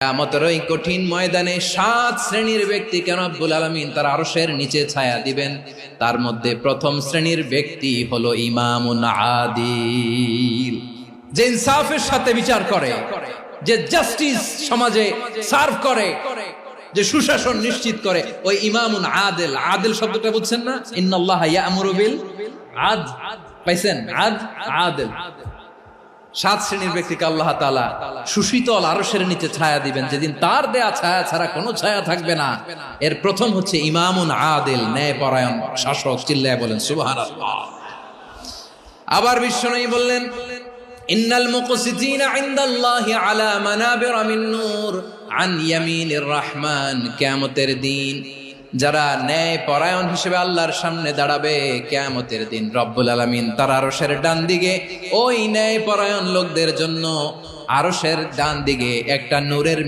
কিয়ামতের ওই কঠিন ময়দানে 7 শ্রেণীর ব্যক্তিকে রব্বুল আলামিন তার আরশের নিচে ছায়া দিবেন। তার মধ্যে প্রথম শ্রেণীর ব্যক্তি হলো ইমামুন আদিল, যে ইনসাফের সাথে বিচার করে, যে জাস্টিস সমাজে সার্ভ করে, যে সুশাসন নিশ্চিত করে, ওই ইমামুন আদিল। আদিল শব্দটা বুঝছেন না? ইন্নাল্লাহা ইয়া'মুরু বিল আদল, পাইছেন? আদিল। 7 শ্রেণীর ব্যক্তিকে আল্লাহ তাআলা সুশীতল আরশের নিচে ছায়া দিবেন, যেদিন তার দেয়া ছায়া ছাড়া কোনো ছায়া থাকবে না। এর প্রথম হচ্ছে ইমামুন আদিল, ন্যায়পরায়ণ শাসক। চিল্লায় বলেন সুবহানাল্লাহ। আবার বিশ্বনবী বললেন, ইন্নাল মুকসিতিনা ইনদাল্লাহি আলা মানাবিরা মিন নূর আন ইয়ামিনির রহমান। কিয়ামতের দিন যারা ন্যায় পরায়ণ হিসেবে আল্লাহর সামনে দাঁড়াবে, কিয়ামতের দিন রব্বুল আলামিন তার আরশের ডান দিকে ওই ন্যায় পরায়ণ লোকদের জন্য আরশের ডান দিকে একটা নূরের